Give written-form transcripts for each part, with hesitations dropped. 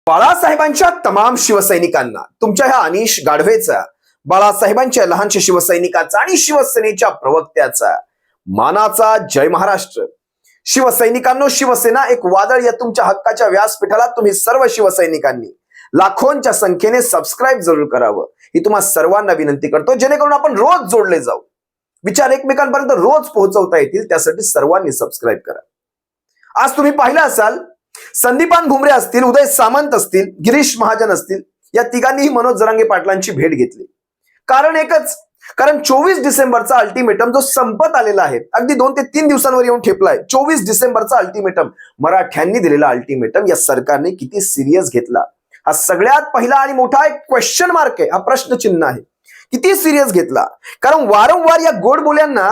बाळासाहेबांच्या तमाम शिवसैनिकांना तुमच्या ह्या अनिश गाढवेचा, बाळासाहेबांच्या लहानशा शिवसैनिकाचा आणि शिवसेनेच्या प्रवक्त्याचा मानाचा जय महाराष्ट्र. शिवसैनिकांनो, शिवसेना एक वादळ या तुमच्या हक्काच्या व्यासपीठाला तुम्ही सर्व शिवसैनिकांनी लाखोंच्या संख्येने सबस्क्राईब जरूर करावं ही तुम्हा सर्वांना विनंती करतो, जेणेकरून आपण रोज जोडले जाऊ, विचार एकमेकांपर्यंत रोज पोहोचवता येतील. त्यासाठी सर्वांनी सबस्क्राईब करा. आज तुम्ही पाहिलं असाल, संदीपान भुमरे असतील, उदय सामंत असतील, गिरीश महाजन असतील, या तिघांनीही मनोज जरांगे पाटलांची भेट घेतली. कारण एकच, कारण 24 डिसेंबरचा अल्टिमेटम जो संपत आलेला आहे, अगदी 2 ते 3 दिवसांवर येऊन ठेपलाय. 24 डिसेंबरचा अल्टिमेटम, मराठ्यांनी दिलेला अल्टिमेटम या सरकारने किती सिरियस घेतला, हा सगळ्यात पहिला आणि मोठा एक क्वेश्चन मार्क आहे, हा प्रश्नचिन्ह आहे. किती सिरियस घेतला? कारण वारंवार या गोडबोल्यांना,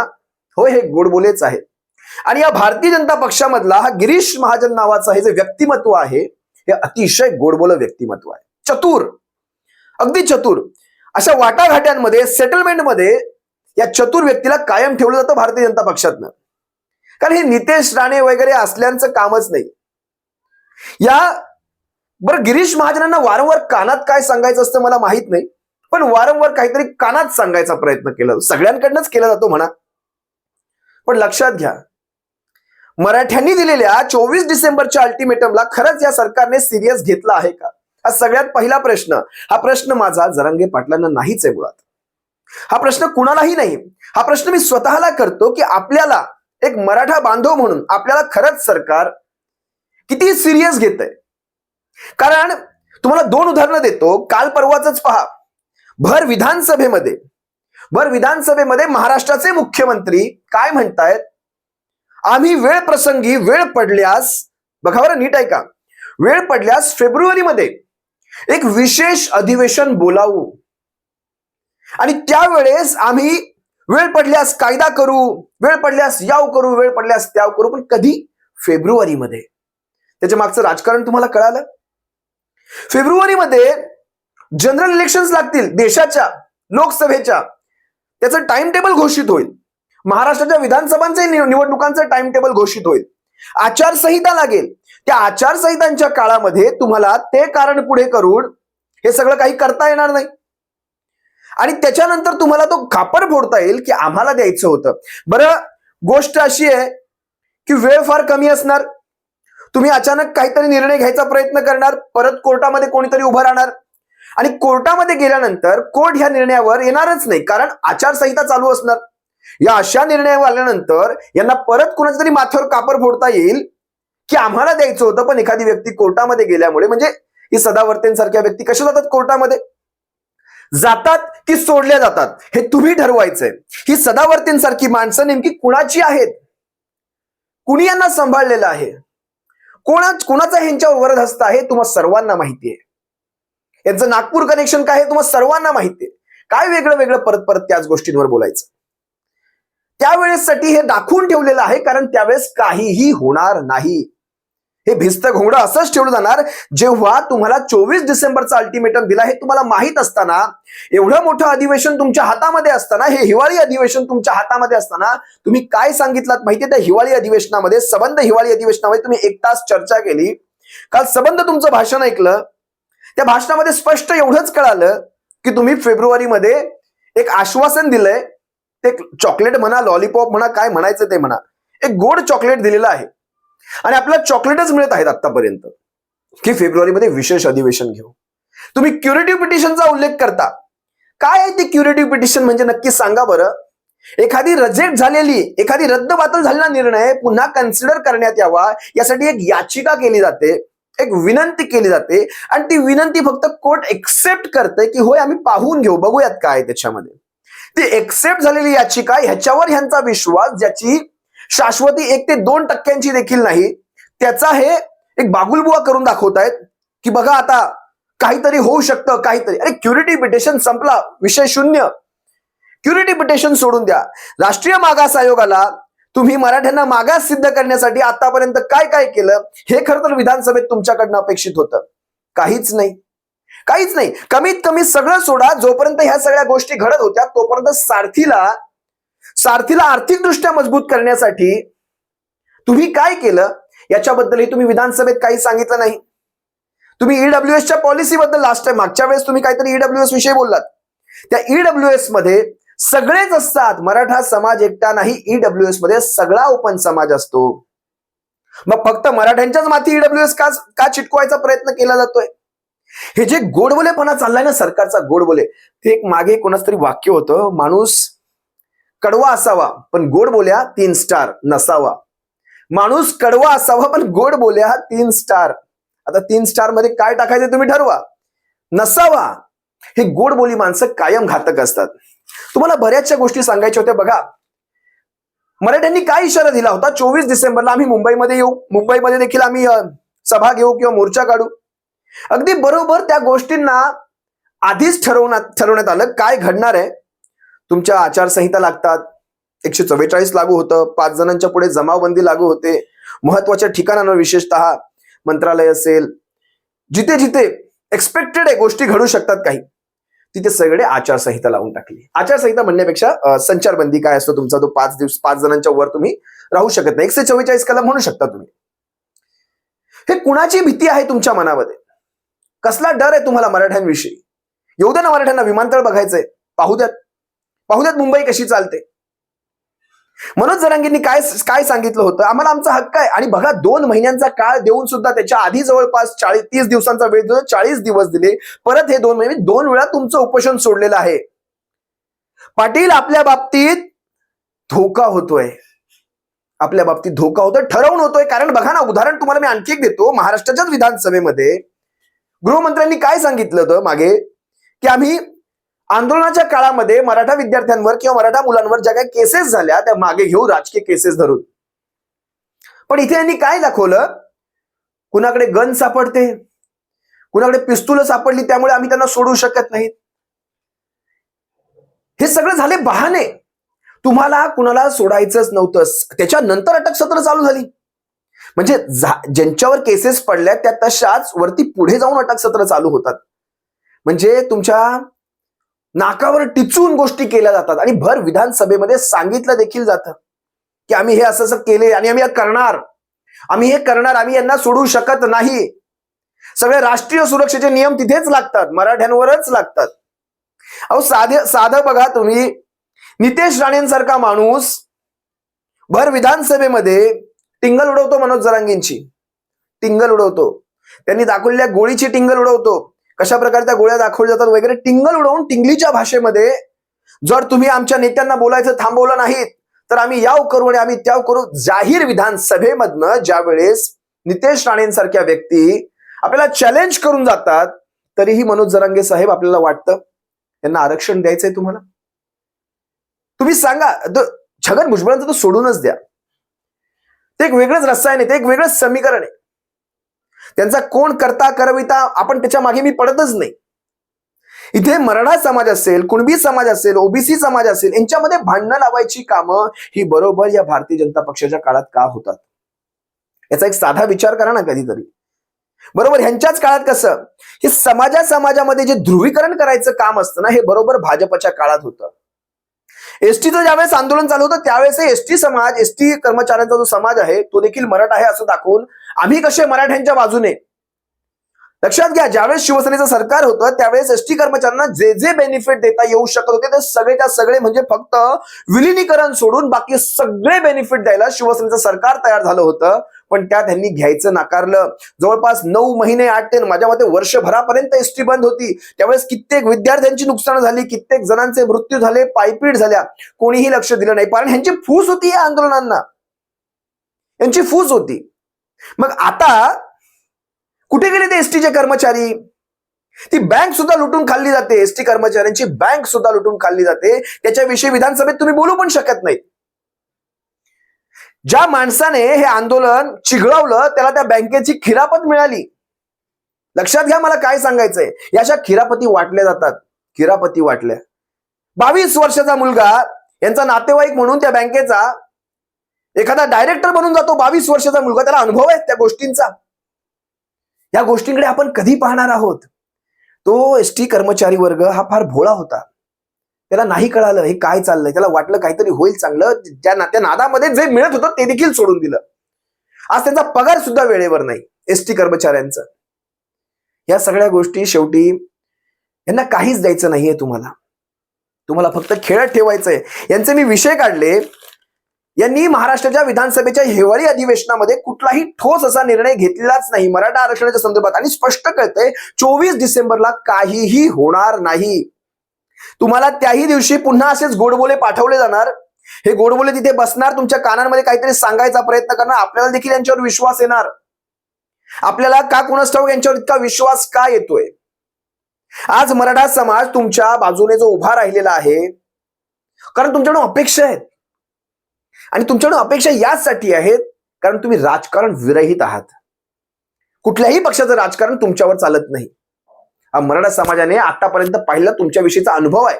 होय हे गोडबोलेच आहेत, आणि या भारतीय जनता पक्षामधला हा गिरीश महाजन नावाचा हे जे व्यक्तिमत्व आहे, हे अतिशय गोडबोल व्यक्तिमत्व आहे. चतुर, अगदी चतुर. अशा वाटाघाट्यांमध्ये, सेटलमेंटमध्ये या चतुर व्यक्तीला कायम ठेवलं जातं भारतीय जनता पक्षातनं. कारण हे नितेश राणे वगैरे असल्यांचं कामच नाही. या बरं, गिरीश महाजनांना वारंवार कानात काय सांगायचं असतं मला माहित नाही, पण वारंवार काहीतरी कानात सांगायचा प्रयत्न केला, सगळ्यांकडनंच केला जातो म्हणा. पण लक्षात घ्या, मराठ्यांनी दिलेल्या 24 डिसेंबरच्या अल्टिमेटमला खरंच या सरकारने सिरियस घेतला आहे का? हा सगळ्यात पहिला प्रश्न. हा प्रश्न माझा जरांगे पाटलांना नाहीच आहे मुळात. हा प्रश्न कुणालाही नाही. हा प्रश्न मी स्वतःला करतो की आपल्याला एक मराठा बांधव म्हणून आपल्याला खरंच सरकार किती सिरियस घेतंय. कारण तुम्हाला 2 उदाहरणं देतो. काल परवाच पहा, भर विधानसभेमध्ये महाराष्ट्राचे मुख्यमंत्री काय म्हणतायत? आम्ही वेळ प्रसंगी, वेळ पडल्यास, बघा बरं नीट ऐका, वेळ पडल्यास फेब्रुवारीमध्ये एक विशेष अधिवेशन बोलावू आणि त्यावेळेस आम्ही वेळ पडल्यास कायदा करू, वेळ पडल्यास याव करू, वेळ पडल्यास त्याव करू. पण कधी? फेब्रुवारीमध्ये. त्याच्या मागचं राजकारण तुम्हाला कळालं? फेब्रुवारीमध्ये जनरल इलेक्शन्स लागतील देशाच्या, लोकसभेच्या. त्याचं टाइम टेबल घोषित होईल. महाराष्ट्राच्या विधानसभांचे निवडणुकांचं टाइम टेबल घोषित होईल. आचारसंहिता लागेल. त्या आचारसंहितांच्या काळामध्ये तुम्हाला ते कारण पुढे करून हे सगळं काही करता येणार नाही, आणि त्याच्यानंतर तुम्हाला तो खापर फोडता येईल की आम्हाला द्यायचं होतं. बरं, गोष्ट अशी आहे की वेळ फार कमी असणार. तुम्ही अचानक काहीतरी निर्णय घ्यायचा प्रयत्न करणार, परत कोर्टामध्ये कोणीतरी उभं राहणार, आणि कोर्टामध्ये गेल्यानंतर कोर्ट ह्या निर्णयावर येणारच नाही, कारण आचारसंहिता चालू असणार. या अशा निर्णयावर आल्यानंतर यांना परत कुणाच्या तरी माथ्यावर कापर फोडता येईल की आम्हाला द्यायचं होतं. पण एखादी व्यक्ती कोर्टामध्ये गेल्यामुळे, म्हणजे ही सदावर्तेंसारख्या व्यक्ती कशा जातात कोर्टामध्ये? जातात की सोडल्या जातात हे तुम्ही ठरवायचंय. ही सदावर्तेंसारखी माणसं नेमकी कुणाची आहेत? कुणी यांना सांभाळलेलं आहे? कोणाचा ह्यांच्यावर वरदहस्त आहे? तुम्हाला सर्वांना माहिती आहे. यांचं नागपूर कनेक्शन काय आहे तुम्हाला सर्वांना माहिती आहे. काय वेगळं वेगळं परत परत त्याच गोष्टींवर बोलायचं? त्यावेळेससाठी हे दाखवून ठेवलेलं आहे, कारण त्यावेळेस काहीही होणार नाही. हे भिस्त घोंगडं असंच ठेवलं जाणार. जेव्हा तुम्हाला 24 डिसेंबरचा अल्टिमेटम दिला हे तुम्हाला माहित असताना, एवढं मोठं अधिवेशन तुमच्या हातामध्ये असताना, हे हिवाळी अधिवेशन तुमच्या हातामध्ये असताना, तुम्ही काय सांगितलं माहितीये? त्या हिवाळी अधिवेशनामध्ये, सबंध हिवाळी अधिवेशनामध्ये तुम्ही 1 तास चर्चा केली. काल सबंध तुमचं भाषण ऐकलं. त्या भाषणामध्ये स्पष्ट एवढंच कळालं की तुम्ही फेब्रुवारीमध्ये एक आश्वासन दिलंय. ते चॉकलेट म्हणा, लॉलीपॉप म्हणा, काय म्हणायचं ते म्हणा, एक गोड चॉकलेट दिलेलं आहे, आणि आपल्याला चॉकलेटच मिळत आहेत आतापर्यंत, की फेब्रुवारीमध्ये विशेष अधिवेशन घेऊ. तुम्ही क्युरेटिव्ह पिटिशनचा उल्लेख करता. काय आहे ती क्युरेटिव्ह पिटिशन म्हणजे नक्की सांगा बरं? एखादी रिजेक्ट झालेली, एखादी रद्दबातल झालेला निर्णय पुन्हा कन्सिडर करण्यात यावा यासाठी एक याचिका केली जाते, एक विनंती केली जाते, आणि ती विनंती फक्त कोर्ट एक्सेप्ट करते की होय आम्ही पाहून घेऊ, बघूयात काय त्याच्यामध्ये. ती एक्सेप्ट झालेली याचिका, ह्याच्यावर ह्यांचा विश्वास, ज्याची शाश्वती 1 ते 2% देखील नाही, त्याचा हे एक बागुलबुवा करून दाखवतायत की बघा आता काहीतरी होऊ शकतं, काहीतरी. अरे, क्युरेटिव्ह पिटिशन संपला, विषय शून्य. क्युरेटिव्ह पिटिशन सोडून द्या. राष्ट्रीय मागास आयोगाला तुम्ही मराठ्यांना मागास सिद्ध करण्यासाठी आतापर्यंत काय काय केलं हे खरं तर विधानसभेत तुमच्याकडनं अपेक्षित होतं. काहीच नाही, काहीच नाही. कमीत कमी सगळं सोडा, जोपर्यंत ह्या सगळ्या गोष्टी घडत होत्या तोपर्यंत सारथीला आर्थिकदृष्ट्या मजबूत करण्यासाठी तुम्ही काय केलं याच्याबद्दलही तुम्ही विधानसभेत काही सांगितलं नाही. तुम्ही ईडब्ल्यूएसच्या पॉलिसीबद्दल लास्ट टाइम मागच्या वेळेस तुम्ही काहीतरी ईडब्ल्यूएस विषयी बोललात. त्या ईडब्ल्यूएस मध्ये सगळेच असतात, मराठा समाज एकटा नाही. ईडब्ल्यूएस मध्ये सगळा ओपन समाज असतो. मग फक्त मराठ्यांच्याच माथी ईडब्ल्यूएस का चिटकवायचा प्रयत्न केला जातोय? हे जे गोडबोलेपणा चाललाय ना सरकारचा, गोडबोले, ते एक मागे कोणाच तरी वाक्य होतं, माणूस कडवा असावा पण गोड बोल्या 3 स्टार नसावा. माणूस कडवा असावा पण गोड बोल्या 3 स्टार. आता 3 स्टार मध्ये काय टाकायचे तुम्ही ठरवा. नसावा. हे गोड बोली माणसं कायम घातक असतात. तुम्हाला बऱ्याचशा गोष्टी सांगायच्या होत्या. बघा, मराठ्यांनी काय इशारा दिला होता? 24 डिसेंबरला आम्ही मुंबईमध्ये येऊ, मुंबईमध्ये देखील आम्ही सभा घेऊ किंवा मोर्चा काढू. अगदी बरोबर त्या गोष्टींना आधीच ठरवण्यात आलं काय घडणार आहे. तुमच्या आचारसंहिता लागतात, 144 लागू होतं, 5 जणांच्या पुढे जमावबंदी लागू होते, महत्वाच्या ठिकाणांवर विशेषतः मंत्रालय असेल, जिथे जिथे एक्सपेक्टेड आहे गोष्टी घडू शकतात काही, तिथे सगळे आचारसंहिता लावून टाकली. आचारसंहिता म्हणण्यापेक्षा संचारबंदी काय असतो तुमचा, तो 5 जणांच्या वर तुम्ही राहू शकत नाही. 144 कलम म्हणू शकता तुम्ही. हे कुणाची भीती आहे तुमच्या मनामध्ये? कसला डर आहे तुम्हाला मराठ्यांविषयी? येऊ द्या ना मराठ्यांना, विमानतळ बघायचंय, पाहू द्यात मुंबई कशी चालते. मनोज जरांगेंनी काय सांगितलं होतं? आम्हाला आमचा हक्क आहे. आणि बघा, 2 महिन्यांचा काळ देऊन सुद्धा त्याच्या आधी जवळपास 30 दिवसांचा वेळ दिला, 40 दिवस दिले, परत हे 2 महिने, 2 वेळा तुमचं उपोषण सोडलेलं आहे. पाटील, आपल्या बाबतीत धोका होतोय, आपल्या बाबतीत धोका होतोय, ठरवून होतोय. कारण बघा ना, उदाहरण तुम्हाला मी आणखी एक देतो. महाराष्ट्राच्याच विधानसभेमध्ये गृहमंत्र्यांनी काय सांगितलं होतं मागे, की आम्ही आंदोलनाच्या काळामध्ये मराठा विद्यार्थ्यांवर किंवा मराठा मुलांवर ज्या काही केसेस झाल्या त्या मागे घेऊ, राजकीय केसेस धरून. पण इथे यांनी काय दाखवलं? कुणाकडे गन सापडते, कुणाकडे पिस्तूल सापडली, त्यामुळे आम्ही त्यांना सोडू शकत नाहीत. हे सगळं झाले बहाणे. तुम्हाला कुणाला सोडायचंच नव्हतं. त्याच्यानंतर अटक सत्र चालू झाली. म्हणजे ज्यांच्यावर केसेस पडल्या त्या तशाच वरती पुढे जाऊन अटक सत्र चालू होतात. म्हणजे तुमच्या नाकावर टिचून गोष्टी केल्या जातात. आणि भर विधानसभेमध्ये सांगितलं देखील जातं की आम्ही हे असं केले आणि आम्ही हे करणार, आम्ही यांना सोडू शकत नाही. सगळे राष्ट्रीय सुरक्षेचे नियम तिथेच लागतात, मराठ्यांवरच लागतात. अहो साधं बघा तुम्ही, नितेश राणेंसारखा माणूस भर विधानसभेमध्ये टिंगल उडवतो, मनोज जरांगेंची टिंगल उडवतो, त्यांनी दाखवलेल्या गोळीची टिंगल उडवतो, कशा प्रकारे त्या गोळ्या दाखवल्या जातात वगैरे, टिंगल उडवून टिंगलीच्या भाषेमध्ये जर तुम्ही आमच्या नेत्यांना बोलायचं थांबवलं नाहीत तर आम्ही याव करू आणि आम्ही त्याव करू. जाहीर विधानसभेमधनं ज्या वेळेस नितेश राणेंसारख्या व्यक्ती आपल्याला चॅलेंज करून जातात, तरीही मनोज जरांगे साहेब आपल्याला वाटतं त्यांना आरक्षण द्यायचंय. तुम्हाला तुम्ही सांगा, छगन भुजबळांचं तर सोडूनच द्या, ते एक वेगळंच रसायन आहे, ते एक वेगळंच समीकरण आहे. त्यांचा कोण करता करविता आपण त्याच्या मागे मी पडतच नाही. इथे मराठा समाज असेल, कुणबी समाज असेल, ओबीसी समाज असेल, यांच्यामध्ये भांडणं लावायची कामं ही बरोबर या भारतीय जनता पक्षाच्या काळात का होतात? याचा एक साधा विचार करा ना कधीतरी. बरोबर ह्यांच्याच काळात कसं हे समाजामध्ये जे ध्रुवीकरण करायचं काम असतं ना, हे बरोबर भाजपच्या काळात होतं. एसटीचं ज्यावेळेस आंदोलन चालू होतं त्यावेळेस एसटी समाज, एसटी कर्मचाऱ्यांचा जो समाज आहे तो देखील मराठा आहे असं दाखवून आम्ही कसे मराठ्यांच्या बाजूने. लक्षात घ्या, ज्यावेळेस शिवसेनेचं सरकार होतं त्यावेळेस एसटी कर्मचाऱ्यांना जे जे बेनिफिट देता येऊ शकत होते ते सगळेच्या सगळे, म्हणजे फक्त विलिनीकरण सोडून बाकी सगळे बेनिफिट द्यायला शिवसेनेचं सरकार तयार झालं होतं. पण त्यात त्यांनी घ्यायचं नाकारलं. जवळपास 9 महिने 8 ते माझ्या मते वर्षभरापर्यंत एसटी बंद होती. त्यावेळेस कित्येक विद्यार्थ्यांची नुकसान झाली, कित्येक जणांचे मृत्यू झाले, पायपीट झाल्या, कोणीही लक्ष दिलं नाही. कारण ह्यांची फूस होती या आंदोलनांना, यांची फूस होती. मग आता कुठे गेले ते एसटीचे कर्मचारी? ती बँक सुद्धा लुटून खाल्ली जाते, एसटी कर्मचाऱ्यांची बँक सुद्धा लुटून खाल्ली जाते. त्याच्याविषयी विधानसभेत तुम्ही बोलू पण शकत नाही. ज्या माणसाने हे आंदोलन चिघळवलं त्याला त्या बँकेची खिरापत मिळाली. लक्षात घ्या मला काय सांगायचंय. याच्या खिरापती वाटल्या जातात, खिरापती वाटल्या. 22 वर्षाचा मुलगा यांचा नातेवाईक म्हणून त्या बँकेचा एखादा डायरेक्टर बनून जातो. 22 वर्षाचा मुलगा, त्याला अनुभव आहे त्या गोष्टींचा. या गोष्टींकडे आपण कधी पाहणार आहोत? तो एसटी कर्मचारी वर्ग हा फार भोळा होता. त्याला नाही कळालं हे काय चाललंय. त्याला वाटलं काहीतरी होईल चांगलं. त्या नादामध्ये जे मिळत होतं ते देखील सोडून दिलं. आज त्यांचा पगार सुद्धा वेळेवर नाही एसटी कर्मचाऱ्यांचा. या सगळ्या गोष्टी शेवटी यांना काहीच द्यायचं नाहीये तुम्हाला फक्त खेळत ठेवायचंय. यांचे मी विषय काढले. यांनी महाराष्ट्राच्या विधानसभेच्या हिवाळी अधिवेशनामध्ये कुठलाही ठोस असा निर्णय घेतलाच नाही मराठा आरक्षणाच्या संदर्भात, आणि स्पष्ट कळतंय 24 डिसेंबरला काहीही होणार नाही. तुम्हाला त्याही दिवशी पुन्हा असेच गोडबोले पाठवले जाणार. हे गोडबोले तिथे बसणार, तुमच्या कानांमध्ये काहीतरी सांगायचा प्रयत्न करणार. आपल्याला देखील यांच्यावर विश्वास येणार. आपल्याला का कोणास ठाऊक यांच्यावर इतका विश्वास का येतोय? आज मराठा समाज तुमच्या बाजूने जो उभा राहिलेला आहे, कारण तुमच्याकडून अपेक्षा आहेत. आणि तुमच्याकडून अपेक्षा यासाठी आहेत कारण तुम्ही राजकारण विरहित आहात. कुठल्याही पक्षाचं राजकारण तुमच्यावर चालत नाही. मराठा समाजाने आतापर्यंत पाहिलं तुमच्याविषयीचा अनुभव आहे,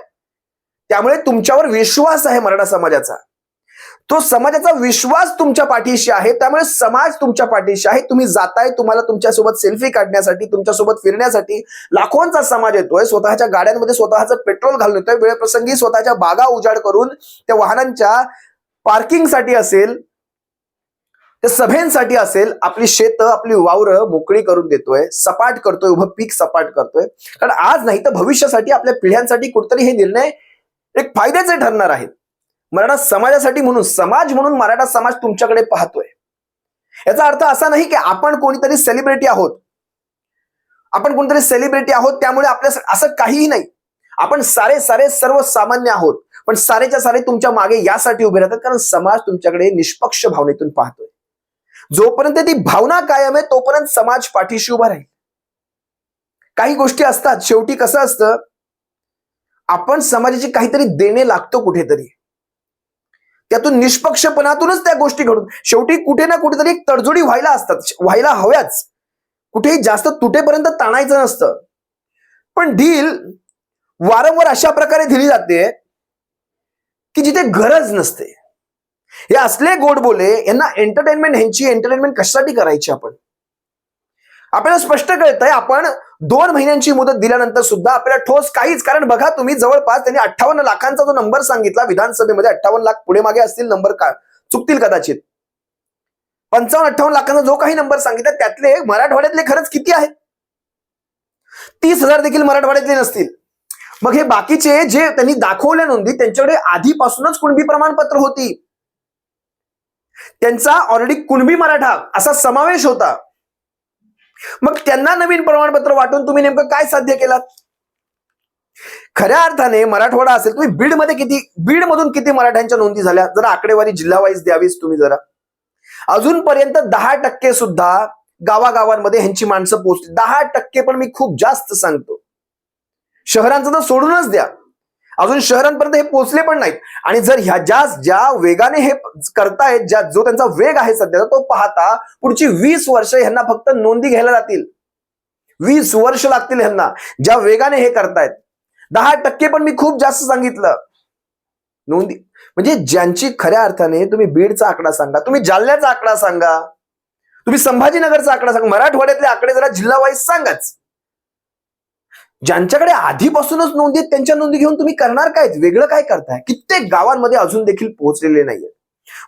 त्यामुळे तुमच्यावर विश्वास आहे मराठा समाजाचा. तो समाजाचा विश्वास तुमच्या पाठीशी आहे, त्यामुळे समाज तुमच्या पाठीशी आहे. तुम्ही जाताय, तुम्हाला तुमच्यासोबत सेल्फी काढण्यासाठी, तुमच्यासोबत फिरण्यासाठी लाखोंचा समाज येतोय. स्वतःच्या गाड्यांमध्ये स्वतःचं पेट्रोल घालून येतोय. वेळप्रसंगी स्वतःच्या बागा उजाड करून त्या वाहनांच्या पार्किंगसाठी असेल, त्या सभेंसाठी असेल, आपली शेतं, आपली वावरं मोकळी करून देतोय, सपाट करतोय, उभं पीक सपाट करतोय. कारण आज नाही तर भविष्यासाठी, आपल्या पिढ्यांसाठी कुठतरी हे निर्णय एक फायद्याचे ठरणार आहेत. मराठा समाजासाठी म्हणून, समाज म्हणून मराठा समाज तुमच्याकडे पाहतोय. याचा अर्थ असा नाही की आपण कोणीतरी सेलिब्रिटी आहोत, त्यामुळे आपल्या असं काहीही नाही. आपण सारे सर्वसामान्य आहोत, पण सारेच्या सारे तुमच्या मागे यासाठी उभे राहतात कारण समाज तुमच्याकडे निष्पक्ष भावनेतून पाहतोय. जोपर्यंत ती भावना कायम आहे तोपर्यंत समाज पाठीशी उभा राहील. काही गोष्टी असतात, शेवटी कसं असतं, आपण समाजाची काहीतरी देणे लागतो कुठेतरी, त्यातून निष्पक्षपणातूनच त्या गोष्टी घडून शेवटी कुठे ना कुठेतरी एक तडजोडी व्हायला हव्याच. कुठेही जास्त तुटेपर्यंत ताणायचं नसतं. पण डील वारंवार अशा प्रकारे दिली जाते की जिथे गरज नसते. हे असले गोडबोले, यांना ह्यांची एंटरटेनमेंट कशासाठी करायची? आपल्याला स्पष्ट कळतंय, आपण 2 महिन्यांची मुदत दिल्यानंतर सुद्धा आपल्याला ठोस काहीच. कारण बघा तुम्ही, जवळपास त्यांनी 58 लाखांचा जो नंबर सांगितला विधानसभेमध्ये, 58 लाख पुढे मागे असतील नंबर, का चुकतील कदाचित, 55-58 लाखांचा जो काही नंबर सांगितला त्यातले मराठवाड्यातले खरंच किती आहेत? 30,000 देखील मराठवाड्यातले नसतील. मग हे बाकीचे जे त्यांनी दाखवल्या नोंदी, त्यांच्याकडे आधीपासूनच कुणबी प्रमाणपत्र होती, त्यांचा ऑलरेडी कुणबी मराठा असा समावेश होता. मग त्यांना नवीन प्रमाणपत्र वाटून तुम्ही नेमकं काय साध्य केलात? खऱ्या अर्थाने मराठवाडा असेल, तुम्ही बीडमधून किती मराठ्यांच्या नोंदी झाल्या? जरा आकडेवारी जिल्हा वाईज द्यावीच तुम्ही जरा. अजूनपर्यंत 10% सुद्धा गावागावांमध्ये ह्यांची माणसं पोहोचली. 10% पण मी खूप जास्त सांगतो. शहरांचं तर सोडूनच द्या, अजून शहरांपर्यंत हे पोहोचले पण नाहीत. आणि जर ज्या वेगाने हे करतायत, जो त्यांचा वेग आहे सध्या, तो पाहता पुढची 20 वर्ष ह्यांना फक्त नोंदी घ्यायला जातील. 20 वर्ष लागतील ह्यांना, ज्या वेगाने हे करतायत. 10% पण मी खूप जास्त सांगितलं नोंदी. म्हणजे ज्यांची खऱ्या अर्थाने, तुम्ही बीडचा आकडा सांगा, तुम्ही जालन्याचा आकडा सांगा, तुम्ही संभाजीनगरचा आकडा सांगा, मराठवाड्यातले आकडे जरा जिल्हा वाईज सांगाच. ज्यांच्याकडे आधीपासूनच नोंदी आहेत त्यांच्या नोंदी घेऊन तुम्ही करणार काय? वेगळं काय करताय? कित्येक गावांमध्ये अजून देखील पोहोचलेले नाहीये.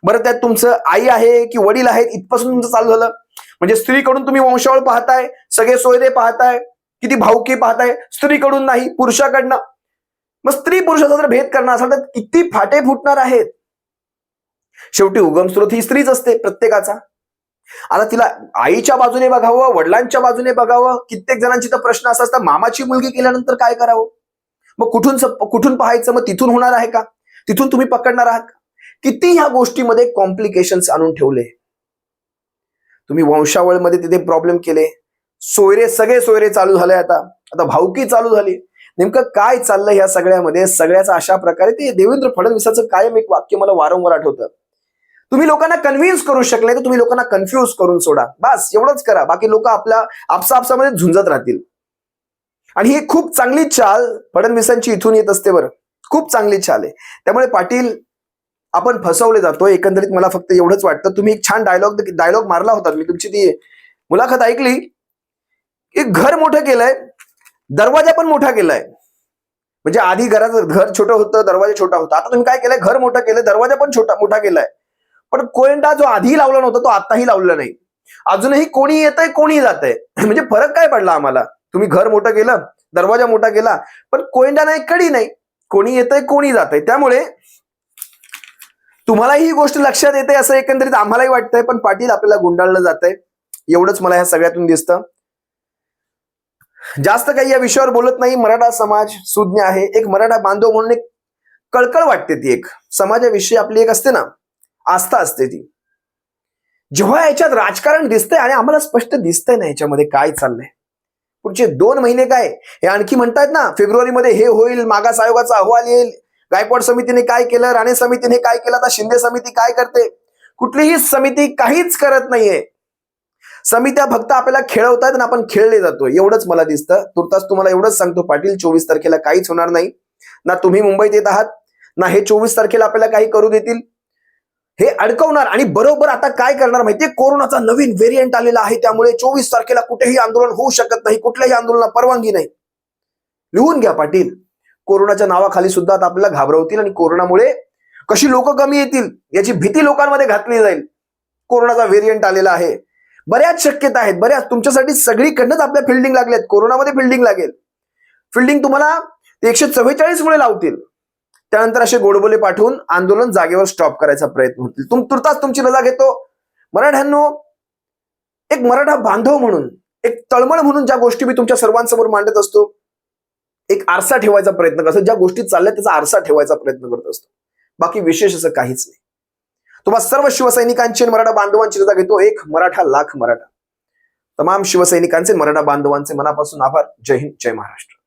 बरं, त्यात तुमचं आई आहे की वडील आहेत इथपासून तुमचं चालू झालं. म्हणजे स्त्रीकडून तुम्ही वंशावळ पाहताय, सगळे सोयरे पाहताय, किती भाऊकी पाहताय, स्त्रीकडून नाही पुरुषाकडनं. मग स्त्री पुरुषाचा जर भेद करणार असेल तर किती फाटे फुटणार आहेत? शेवटी उगमस्रोत ही स्त्रीच असते प्रत्येकाचा. आता तिला आईच्या बाजूने बघावं, वडिलांच्या बाजूने बघावं. कित्येक जणांची तर प्रश्न असा असतात, मामाची मुलगी केल्यानंतर काय करावं? मग कुठून पाहायचं? मग तिथून होणार आहे का? तिथून तुम्ही पकडणार आहात का? किती ह्या गोष्टीमध्ये कॉम्प्लिकेशन्स आणून ठेवले तुम्ही. वंशावळमध्ये तिथे प्रॉब्लेम केले, सगळे सोयरे चालू झाले, आता भाऊकी चालू झाली. नेमकं काय चाललंय या सगळ्यामध्ये? सगळ्याचा अशा प्रकारे ते देवेंद्र फडणवीसाचं कायम एक वाक्य मला वारंवार आठवतं, तुम्ही लोकांना कन्व्हिन्स करू शकले तर तुम्ही लोकांना कन्फ्युज करून सोडा. बस एवढंच करा, बाकी लोक आपसामध्ये झुंजत राहतील. आणि ही खूप चांगली चाल फडणवीसांची इथून येत असते. बरं, खूप चांगली चाल आहे. त्यामुळे पाटील, आपण फसवले जातो. एकंदरीत मला फक्त एवढंच वाटतं, तुम्ही एक छान डायलॉग मारला होता, मी तुमची ती मुलाखत ऐकली. एक घर मोठं केलंय, दरवाजा पण मोठा केलाय. म्हणजे आधी घर छोटं होतं, दरवाजा छोटा होता. आता तुम्ही काय केलंय? घर मोठं केलंय, दरवाजा पण मोठा केलाय. पण कोयंडा जो आधी लावला नव्हता तो आताही लावला नाही. अजूनही कोणी येतंय, कोणी जातंय. म्हणजे फरक काय पडला आम्हाला? तुम्ही घर मोठं केलं, दरवाजा मोठा केला, पण कोयंडा नाही, कडी नाही. कोणी येतंय, कोणी जातंय. त्यामुळे तुम्हाला ही गोष्ट लक्षात येते असं एकंदरीत आम्हालाही वाटतंय, पण पाटील आपल्याला गुंडाळलं जातंय, एवढंच मला ह्या सगळ्यातून दिसतं. जास्त काही या विषयावर बोलत नाही. मराठा समाज सुज्ञ आहे. एक मराठा बांधव म्हणून एक कळकळ वाटते. ती एक समाजाविषयी आपली एक असते ना, आस्था असते ती. जेव्हा याच्यात राजकारण दिसतंय आणि आम्हाला स्पष्ट दिसतंय ना याच्यामध्ये काय चाललंय, पुढचे 2 महिने काय हे आणखी म्हणतायत ना, फेब्रुवारीमध्ये हे होईल, मागास आयोगाचा अहवाल येईल, गायकवाड समितीने काय केलं, राणे समितीने काय केलं, आता शिंदे समिती काय करते. कुठलीही समिती काहीच करत नाहीये. समित्या फक्त आपल्याला खेळवतात आणि आपण खेळले जातो, एवढंच मला दिसतं. तुर्तास तुम्हाला एवढंच सांगतो पाटील, 24 तारखेला काहीच होणार नाही. ना तुम्ही मुंबईत येत आहात, ना हे 24 तारखेला आपल्याला काही करू देतील. हे अडकवणार. आणि बरोबर आता काय करणार माहितीये, कोरोनाचा नवीन व्हेरियंट आलेला आहे, त्यामुळे 24 तारखेला कुठेही आंदोलन होऊ शकत नाही, कुठल्याही आंदोलनाला परवानगी नाही. लिहून घ्या पाटील. कोरोनाच्या नावाखाली सुद्धा आता आपल्याला घाबरवतील आणि कोरोनामुळे कशी लोक कमी येतील याची भीती लोकांमध्ये घातली जाईल. कोरोनाचा व्हेरियंट आलेला आहे, बऱ्याच शक्यता आहेत, बऱ्याच. तुमच्यासाठी सगळीकडनंच आपल्या फिल्डिंग लागल्यात. कोरोनामध्ये फिल्डिंग लागेल. फिल्डिंग तुम्हाला 144 मुळे लावतील. त्यानंतर असे गोडबोले पाठवून आंदोलन जागेवर स्टॉप करायचा प्रयत्न होतील. तुर्तास तुमची रजा घेतो. मराठ्यांनो, एक मराठा बांधव म्हणून, एक तळमळ म्हणून ज्या गोष्टी मी तुमच्या सर्वांसमोर मांडत असतो, एक आरसा ठेवायचा प्रयत्न करतो. ज्या गोष्टी चालल्या त्याचा आरसा ठेवायचा प्रयत्न करत असतो. बाकी विशेष असं काहीच नाही. तुम्हा सर्व शिवसैनिकांची मराठा बांधवांची रजा घेतो. एक मराठा लाख मराठा. तमाम शिवसैनिकांचे, मराठा बांधवांचे मनापासून आभार. जय हिंद, जय महाराष्ट्र.